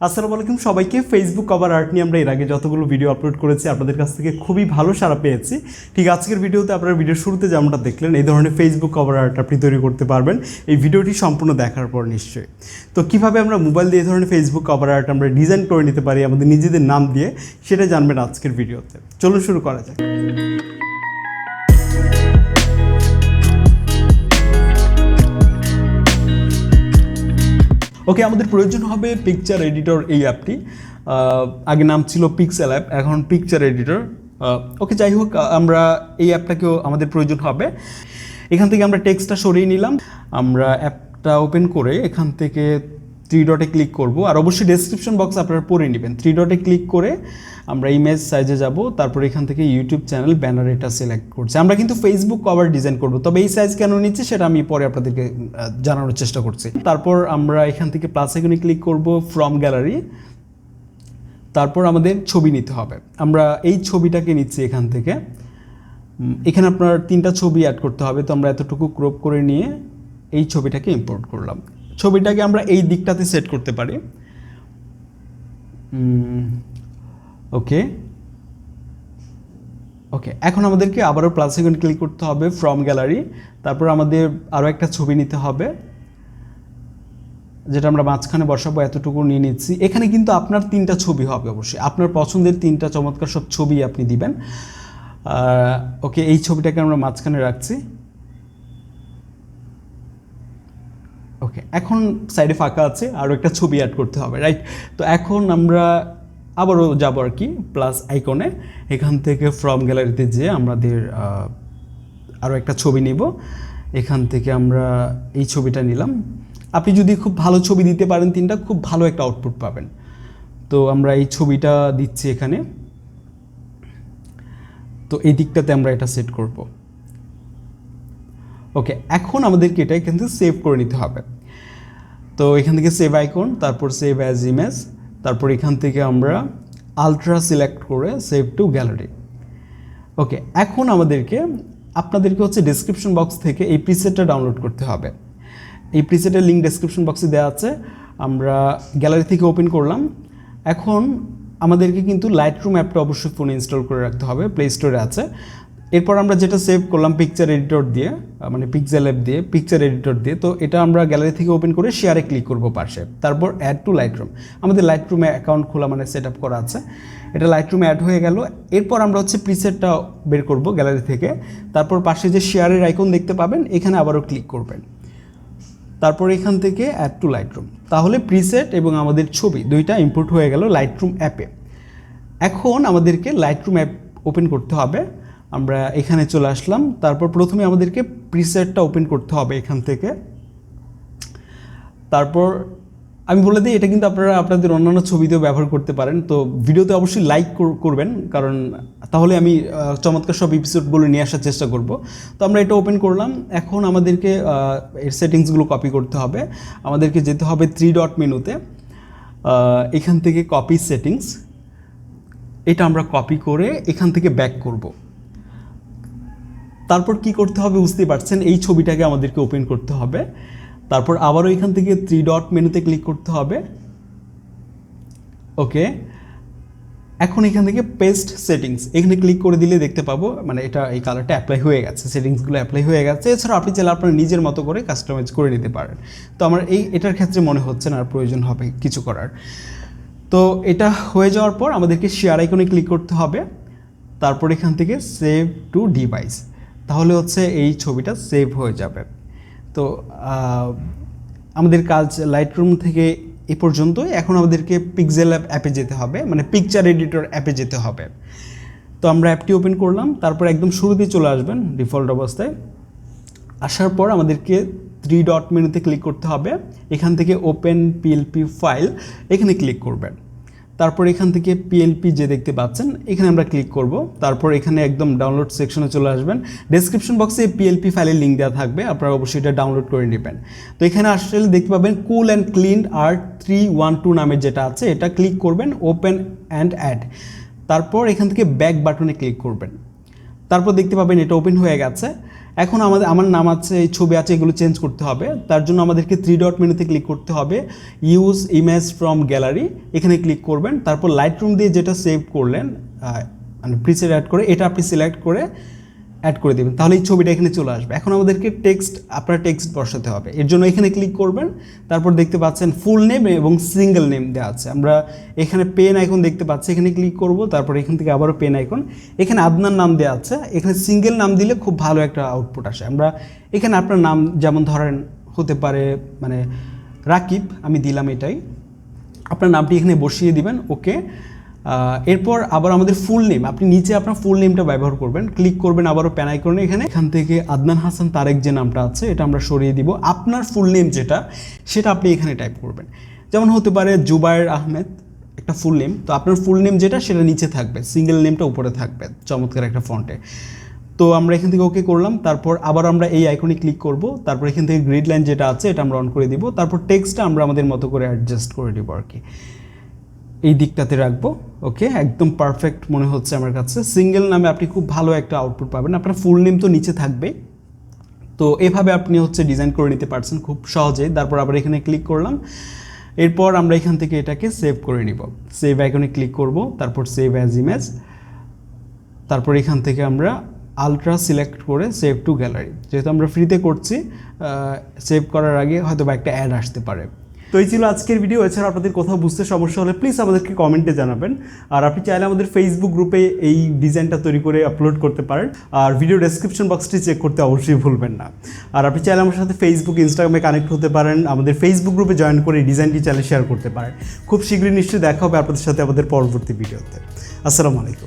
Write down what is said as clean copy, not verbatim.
আসসালামু আলাইকুম সবাইকে। ফেসবুক কভার আর্ট নিয়ে আমরা এর আগে যতগুলো ভিডিও আপলোড করেছি আপনাদের কাছ থেকে খুবই ভালো সাড়া পেয়েছি। ঠিক আজকের ভিডিওতে আপনারা ভিডিওর শুরুতে যেমনটা দেখলেন এই ধরনের ফেসবুক কভার আর্ট আপনি তৈরি করতে পারবেন এই ভিডিওটি সম্পূর্ণ দেখার পর নিশ্চয়ই। তো কীভাবে আমরা মোবাইল দিয়ে এই ধরনের ফেসবুক কভার আর্ট আমরা ডিজাইন করে নিতে পারি আমাদের নিজেদের নাম দিয়ে, সেটা জানবেন আজকের ভিডিওতে। চলুন শুরু করা যাক। ওকে, আমাদের প্রয়োজন হবে পিকচার এডিটর। এই অ্যাপটি আগে নাম ছিল পিক্সেল অ্যাপ, এখন পিকচার এডিটর। ওকে, যাই হোক, আমরা এই অ্যাপটাকেও আমাদের প্রয়োজন হবে। এখান থেকে আমরা টেক্সটটা সরিয়ে নিলাম। আমরা অ্যাপটা ওপেন করে এখান থেকে 3 ডটে ক্লিক করব, আর অবশ্যই ডেসক্রিপশন বক্স আপনারা পড়ে নেবেন। 3 ডটে ক্লিক করে আমরা ইমেজ সাইজে যাব, তারপর এখান থেকে ইউটিউব চ্যানেল ব্যানার এটা সিলেক্ট করছি। আমরা কিন্তু ফেসবুক কভার ডিজাইন করব, তবে এই সাইজ কেন নিচ্ছি সেটা আমি পরে আপনাদেরকে জানানোর চেষ্টা করছি। তারপর আমরা এখান থেকে প্লাস আইকনে ক্লিক করব, ফ্রম গ্যালারি। তারপর আমাদের ছবি নিতে হবে। আমরা এই ছবিটাকে নিচ্ছি এখান থেকে। এখানে আপনার 3টা ছবি অ্যাড করতে হবে, তো আমরা এতটুকু ক্রপ করে নিয়ে এই ছবিটাকে ইম্পোর্ট করলাম। ছবিটাকে আমরা এই দিকটাতে সেট করতে পারি। ওকে ওকে, এখন আমাদেরকে আবারও প্লাস আইকনে ক্লিক করতে হবে, ফ্রম গ্যালারি। তারপর আমাদের আরও একটা ছবি নিতে হবে, যেটা আমরা মাঝখানে বসাবো। এতটুকু নিয়ে নিচ্ছি। এখানে কিন্তু আপনার 3টা ছবি হবে, অবশ্যই আপনার পছন্দের 3টা চমৎকার সব ছবি আপনি দিবেন। ওকে, এই ছবিটাকে আমরা মাঝখানে রাখছি। ওকে, এখন সাইডে ফাঁকা আছে, আরও একটা ছবি অ্যাড করতে হবে, রাইট? তো এখন আমরা আবারও যাবো আর কি প্লাস আইকনে। এখান থেকে ফ্রম গ্যালারিতে যেয়ে আমাদের আরও একটা ছবি নিব। এখান থেকে আমরা এই ছবিটা নিলাম। আপনি যদি খুব ভালো ছবি দিতে পারেন 3টা, খুব ভালো একটা আউটপুট পাবেন। তো আমরা এই ছবিটা দিচ্ছি এখানে। তো এই দিকটাতে আমরা এটা সেট করব। ওকে, এখন আমাদেরকে এটা কিন্তু সেভ করে নিতে হবে। তো এখান থেকে সেভ আইকন, তারপর সেভ অ্যাজ ইমেজ, তারপর এখান থেকে আমরা আলট্রা সিলেক্ট করে সেভ টু গ্যালারি। ওকে, এখন আপনাদেরকে হচ্ছে ডেসক্রিপশন বক্স থেকে এই প্রিসেটটা ডাউনলোড করতে হবে। এই প্রিসেটের লিঙ্ক ডেসক্রিপশন বক্সে দেওয়া আছে। আমরা গ্যালারি থেকে ওপেন করলাম। এখন আমাদেরকে কিন্তু লাইটরুম অ্যাপটা অবশ্যই ফোনে ইনস্টল করে রাখতে হবে, প্লে স্টোরে আছে। এরপর আমরা যেটা সেভ করলাম পিকচার এডিটর দিয়ে, মানে পিক্সেল অ্যাপ দিয়ে, পিকচার এডিটর দিয়ে, তো এটা আমরা গ্যালারি থেকে ওপেন করে শেয়ারে ক্লিক করব পাশে। তারপর অ্যাড টু লাইটরুম। আমাদের লাইটরুমে অ্যাকাউন্ট খোলা, মানে সেট আপ করা আছে। এটা লাইটরুমে অ্যাড হয়ে গেল। এরপর আমরা হচ্ছে প্রিসেটটা বের করব গ্যালারি থেকে। তারপর পাশে যে শেয়ারের আইকন দেখতে পাবেন, এখানে আবারও ক্লিক করবেন। তারপর এখান থেকে অ্যাড টু লাইটরুম। তাহলে প্রিসেট এবং আমাদের ছবি 2টা ইম্পোর্ট হয়ে গেল লাইটরুম অ্যাপে। এখন আমাদেরকে লাইটরুম অ্যাপ ওপেন করতে হবে। আমরা এখানে চলে আসলাম। তারপর প্রথমে আমাদেরকে প্রিসেটটা ওপেন করতে হবে এখান থেকে। তারপর আমি বলে দিই, এটা কিন্তু আপনারা আপনাদের অন্যান্য ছবিতেও ব্যবহার করতে পারেন। তো ভিডিওতে অবশ্যই লাইক করবেন, কারণ তাহলে আমি চমৎকার সব এপিসোডগুলো নিয়ে আসার চেষ্টা করব। তো আমরা এটা ওপেন করলাম। এখন আমাদেরকে এর সেটিংসগুলো কপি করতে হবে। আমাদেরকে যেতে হবে 3 ডট মেনুতে। এখান থেকে কপি সেটিংস, এটা আমরা কপি করে এখান থেকে ব্যাক করব। তারপর কি করতে হবে বুঝতেই পারছেন, এই ছবিটাকে আমাদেরকে ওপেন করতে হবে। তারপর আবারও এখান থেকে 3 ডট মেনুতে ক্লিক করতে হবে। ওকে, এখন এখান থেকে পেস্ট সেটিংস, এখানে ক্লিক করে দিলে দেখতে পাবো, মানে এটা এই কালারটা অ্যাপ্লাই হয়ে গেছে, সেটিংসগুলো অ্যাপ্লাই হয়ে গেছে। এছাড়াও আপনি চাইলে আপনার নিজের মতো করে কাস্টমাইজ করে নিতে পারেন। তো আমার এটার ক্ষেত্রে মনে হচ্ছে না আর প্রয়োজন হবে কিছু করার। তো এটা হয়ে যাওয়ার পর আমাদেরকে শেয়ার আইকনে ক্লিক করতে হবে। তারপর এখান থেকে সেভ টু ডিভাইস, তাহলে হচ্ছে এই ছবিটা সেভ হয়ে যাবে। তো আমাদের কাজ লাইটরুম থেকে এ পর্যন্তই। এখন আমাদেরকে পিক্সেলল্যাব অ্যাপে যেতে হবে, মানে পিকচার এডিটর অ্যাপে যেতে হবে। তো আমরা অ্যাপটি ওপেন করলাম। তারপর একদম শুরুতেই চলে আসবেন ডিফল্ট অবস্থায়। আসার পর আমাদেরকে 3 ডট মেনুতে ক্লিক করতে হবে। এখান থেকে ওপেন পিএলপি ফাইল, এখানে ক্লিক করবেন। তারপর এখান থেকে পিএলপি যে দেখতে পাচ্ছেন, এখানে আমরা ক্লিক করব। তারপর এখানে একদম ডাউনলোড সেকশনে চলে আসবেন। ডেসক্রিপশন বক্সে পিএলপি ফাইলের লিঙ্ক দেওয়া থাকবে, আপনারা অবশ্যই এটা ডাউনলোড করে নেবেন। তো এখানে আসলে দেখতে পাবেন কুল অ্যান্ড ক্লিন আর্ট 312 নামের যেটা আছে, এটা ক্লিক করবেন, ওপেন অ্যান্ড অ্যাড। তারপর এখান থেকে ব্যাক বাটনে ক্লিক করবেন। তারপর দেখতে পাবেন এটা ওপেন হয়ে গেছে। এখন আমার নাম আছে, এই ছবি আছে, এগুলো চেঞ্জ করতে হবে। তার জন্য আমাদেরকে 3 ডট মেনুতে ক্লিক করতে হবে, ইউজ ইমেজ ফ্রম গ্যালারি, এখানে ক্লিক করবেন। তারপর লাইটরুম দিয়ে যেটা সেভ করলেন মানে প্রিসেট অ্যাড করে, এটা আপনি সিলেক্ট করে অ্যাড করে দেবেন, তাহলে এই ছবিটা এখানে চলে আসবে। এখন আমাদেরকে আপনার টেক্সট বসাতে হবে, এর জন্য এখানে ক্লিক করবেন। তারপর দেখতে পাচ্ছেন ফুল নেম এবং সিঙ্গেল নেম দেওয়া আছে। আমরা এখানে পেন আইকন দেখতে পাচ্ছি, এখানে ক্লিক করব। তারপর এখান থেকে আবারও পেন আইকন, এখানে আদনান নাম দেওয়া আছে। এখানে সিঙ্গেল নাম দিলে খুব ভালো একটা আউটপুট আসে। আমরা এখানে আপনার নাম যেমন ধরেন হতে পারে মানে রাকিব, আমি দিলাম এটাই, আপনার নামটি এখানে বসিয়ে দিবেন। ওকে, এরপর আবার আমাদের ফুল নেম, আপনি নিচে আপনার ফুল নেমটা ব্যবহার করবেন, ক্লিক করবেন আবারও প্যান আইকনে। এখান থেকে আদনান হাসান তারেক যে নামটা আছে এটা আমরা সরিয়ে দিব। আপনার ফুল নেম যেটা সেটা আপনি এখানে টাইপ করবেন। যেমন হতে পারে জুবায়ের আহমেদ, একটা ফুল নেম। তো আপনার ফুল নেম যেটা সেটা নিচে থাকবে, সিঙ্গেল নেমটা উপরে থাকবে চমৎকার একটা ফন্টে। তো আমরা এখান থেকে ওকে করলাম। তারপর আবার আমরা এই আইকনে ক্লিক করব। তারপর এখান থেকে গ্রিড লাইন যেটা আছে এটা আমরা অন করে দিব। তারপর টেক্সটটা আমরা আমাদের মতো করে অ্যাডজাস্ট করে দিব আর কি, এই দিকটাতে রাখবো। ওকে, একদম পারফেক্ট মনে হচ্ছে আমার কাছে। সিঙ্গেল নামে আপনি খুব ভালো একটা আউটপুট পাবেন, আপনার ফুল নেম তো নিচে থাকবে। তো এভাবে আপনি ডিজাইন করে নিতে পারছেন খুব সহজে। তারপর আবার এখানে ক্লিক করলাম। এরপর আমরা এখান থেকে এটাকে সেভ করে নিব, সেভ আইকনে ক্লিক করব। তারপর সেভ অ্যাজ ইমেজ, তারপর এখান থেকে আমরা আলট্রা সিলেক্ট করে সেভ টু গ্যালারি। যেহেতু আমরা ফ্রিতে করছি, সেভ করার আগে হয়তো বা একটা অ্যাড আসতে পারে। তো এই ছিল আজকের ভিডিও। এছাড়া আপনাদের কোথাও বুঝতে সমস্যা হলে প্লিজ আমাদেরকে কমেন্টে জানাবেন। আর আপনি চাইলে আমাদের ফেসবুক গ্রুপে এই ডিজাইনটা তৈরি করে আপলোড করতে পারেন। আর ভিডিও ডেসক্রিপশন বক্সটি চেক করতে অবশ্যই ভুলবেন না। আর আপনি চাইলে আমার সাথে ফেসবুক, ইনস্টাগ্রামে কানেক্ট হতে পারেন, আমাদের ফেসবুক গ্রুপে জয়েন করে এই ডিজাইনটি চাইলে শেয়ার করতে পারেন। খুব শীঘ্রই নিশ্চয়ই দেখা হবে আপনাদের সাথে আমাদের পরবর্তী ভিডিওতে। আসসালামু আলাইকুম।